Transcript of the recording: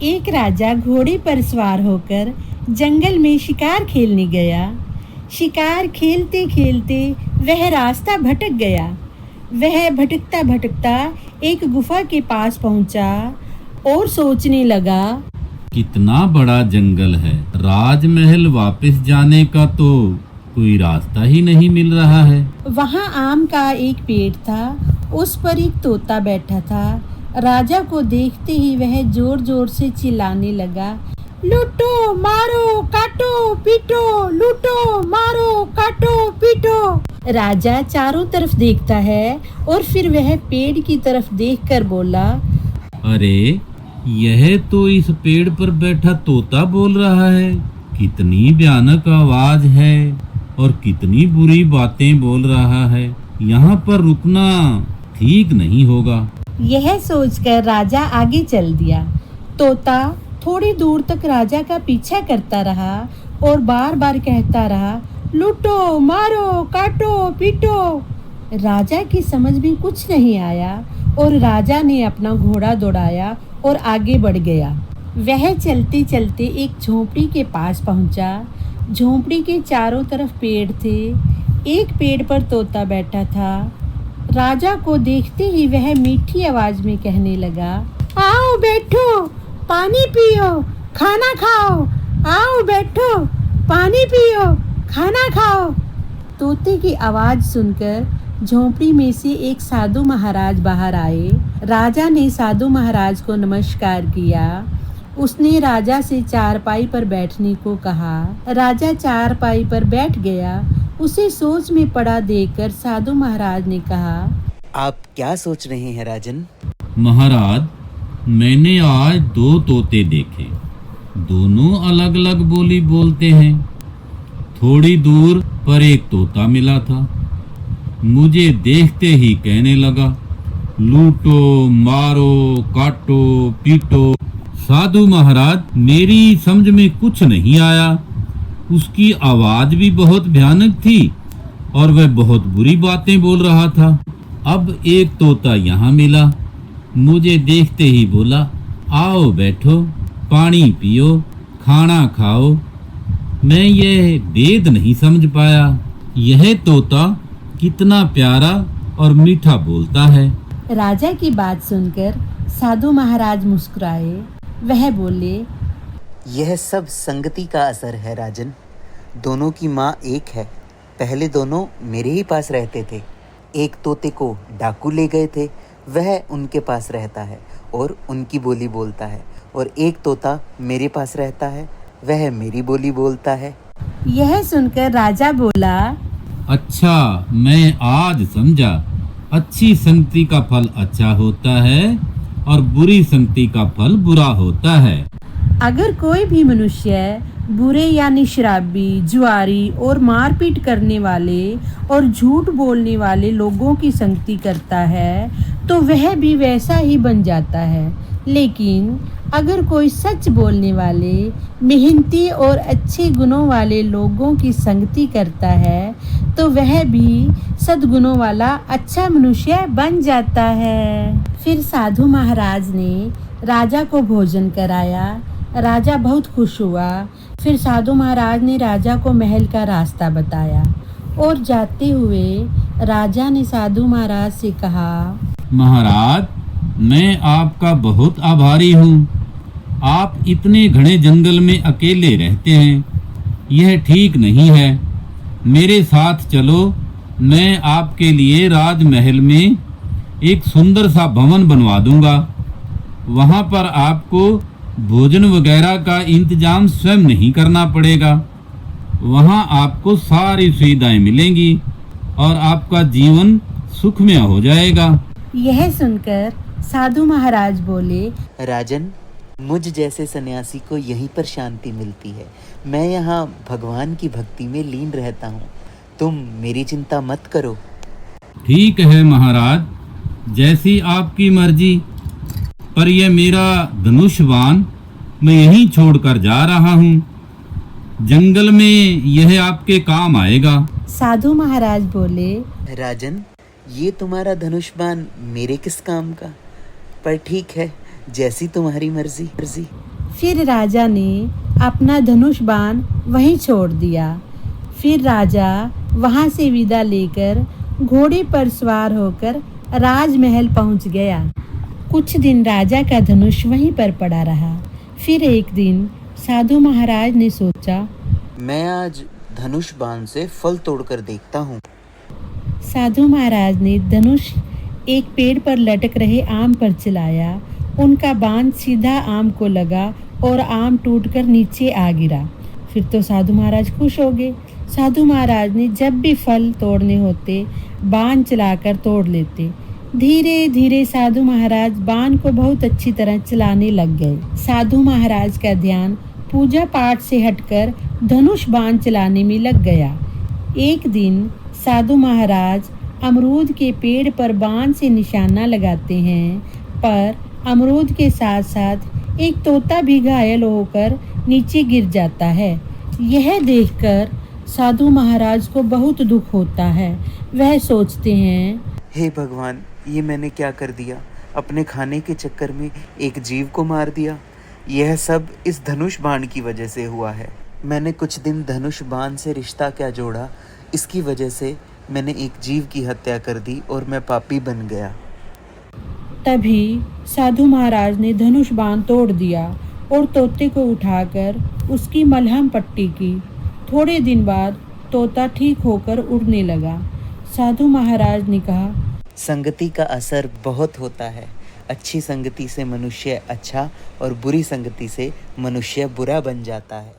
एक राजा घोड़े पर सवार होकर जंगल में शिकार खेलने गया। शिकार खेलते खेलते वह रास्ता भटक गया। वह भटकता भटकता एक गुफा के पास पहुंचा और सोचने लगा, कितना बड़ा जंगल है, राजमहल वापस जाने का तो कोई रास्ता ही नहीं मिल रहा है। वहां आम का एक पेड़ था, उस पर एक तोता बैठा था। राजा को देखते ही वह जोर जोर से चिल्लाने लगा, लूटो मारो काटो पीटो, लूटो मारो काटो पीटो। राजा चारों तरफ देखता है और फिर वह पेड़ की तरफ देखकर बोला, अरे यह तो इस पेड़ पर बैठा तोता बोल रहा है। कितनी भयानक आवाज है और कितनी बुरी बातें बोल रहा है। यहाँ पर रुकना ठीक नहीं होगा। यह सोचकर राजा आगे चल दिया। तोता थोड़ी दूर तक राजा का पीछा करता रहा और बार बार कहता रहा, लूटो मारो काटो पीटो। राजा की समझ में कुछ नहीं आया और राजा ने अपना घोड़ा दौड़ाया और आगे बढ़ गया। वह चलते चलते एक झोंपड़ी के पास पहुंचा। झोंपड़ी के चारों तरफ पेड़ थे। एक पेड़ पर तोता बैठा था। राजा को देखते ही वह मीठी आवाज में कहने लगा, आओ बैठो पानी पियो खाना खाओ, आओ बैठो पानी पियो खाना खाओ। तोते की आवाज सुनकर झोंपड़ी में से एक साधु महाराज बाहर आए। राजा ने साधु महाराज को नमस्कार किया। उसने राजा से चारपाई पर बैठने को कहा। राजा चारपाई पर बैठ गया। उसे सोच में पड़ा देखकर साधु महाराज ने कहा, आप क्या सोच रहे हैं राजन? महाराज, मैंने आज 2 तोते देखे। दोनों अलग अलग बोली बोलते हैं। थोड़ी दूर पर एक तोता मिला था। मुझे देखते ही कहने लगा, लूटो मारो काटो पीटो। साधु महाराज, मेरी समझ में कुछ नहीं आया। उसकी आवाज भी बहुत भयानक थी और वह बहुत बुरी बातें बोल रहा था। अब एक तोता यहाँ मिला। मुझे देखते ही बोला, आओ बैठो पानी पियो खाना खाओ। मैं यह भेद नहीं समझ पाया। यह तोता कितना प्यारा और मीठा बोलता है। राजा की बात सुनकर साधु महाराज मुस्कुराए। वह बोले, यह सब संगति का असर है राजन। दोनों की माँ एक है। पहले दोनों मेरे ही पास रहते थे। एक तोते को डाकू ले गए थे, वह उनके पास रहता है और उनकी बोली बोलता है, और एक तोता मेरे पास रहता है, वह मेरी बोली बोलता है। यह सुनकर राजा बोला, अच्छा, मैं आज समझा। अच्छी संगति का फल अच्छा होता है और बुरी संगति का फल बुरा होता है। अगर कोई भी मनुष्य बुरे यानी शराबी, जुआरी और मारपीट करने वाले और झूठ बोलने वाले लोगों की संगति करता है तो वह भी वैसा ही बन जाता है। लेकिन अगर कोई सच बोलने वाले, मेहनती और अच्छे गुणों वाले लोगों की संगति करता है तो वह भी सद्गुणों वाला अच्छा मनुष्य बन जाता है। फिर साधु महाराज ने राजा को भोजन कराया। राजा बहुत खुश हुआ। फिर साधु महाराज ने राजा को महल का रास्ता बताया और जाते हुए राजा ने साधु महाराज से कहा, महाराज, मैं आपका बहुत आभारी हूँ। आप इतने घने जंगल में अकेले रहते हैं, यह ठीक नहीं है। मेरे साथ चलो, मैं आपके लिए राजमहल में एक सुंदर सा भवन बनवा दूंगा। वहाँ पर आपको भोजन वगैरह का इंतजाम स्वयं नहीं करना पड़ेगा। वहाँ आपको सारी सुविधाएं मिलेंगी और आपका जीवन सुखमय हो जाएगा। यह सुनकर साधु महाराज बोले, राजन, मुझ जैसे सन्यासी को यहीं पर शांति मिलती है। मैं यहाँ भगवान की भक्ति में लीन रहता हूँ। तुम मेरी चिंता मत करो। ठीक है महाराज, जैसी आपकी मर्जी। पर यह मेरा धनुष बाण मैं यहीं छोड़कर जा रहा हूँ। जंगल में यह आपके काम आएगा। साधु महाराज बोले, राजन, ये तुम्हारा धनुष बाण मेरे किस काम का? पर ठीक है, जैसी तुम्हारी मर्जी मर्जी। फिर राजा ने अपना धनुष बाण वहीं छोड़ दिया। फिर राजा वहां से विदा लेकर घोड़े पर सवार होकर राजमहल पहुंच गया। कुछ दिन राजा का धनुष वहीं पर पड़ा रहा। फिर एक दिन साधु महाराज ने सोचा, मैं आज धनुष बाण से फल तोड़कर देखता हूँ। साधु महाराज ने धनुष एक पेड़ पर लटक रहे आम पर चलाया। उनका बाण सीधा आम को लगा और आम टूटकर नीचे आ गिरा। फिर तो साधु महाराज खुश हो गए। साधु महाराज ने जब भी फल तोड़ने होते बाण चलाकर तोड़ लेते। धीरे धीरे साधु महाराज बाण को बहुत अच्छी तरह चलाने लग गए। साधु महाराज का ध्यान पूजा पाठ से हटकर धनुष बाण चलाने में लग गया। एक दिन साधु महाराज अमरूद के पेड़ पर बाण से निशाना लगाते हैं, पर अमरूद के साथ साथ एक तोता भी घायल होकर नीचे गिर जाता है। यह देखकर साधु महाराज को बहुत दुख होता है। वह सोचते हैं, हे भगवान, ये मैंने क्या कर दिया? अपने खाने के चक्कर में एक जीव को मार दिया। यह सब इस धनुष बाण की वजह से हुआ है। मैंने कुछ दिन धनुष बाण से रिश्ता क्या जोड़ा, इसकी वजह से मैंने एक जीव की हत्या कर दी और मैं पापी बन गया। तभी साधु महाराज ने धनुष बाण तोड़ दिया और तोते को उठाकर उसकी मलहम पट्टी की। थोड़े दिन बाद तोता ठीक होकर उड़ने लगा। साधु महाराज ने कहा, संगति का असर बहुत होता है। अच्छी संगति से मनुष्य अच्छा और बुरी संगति से मनुष्य बुरा बन जाता है।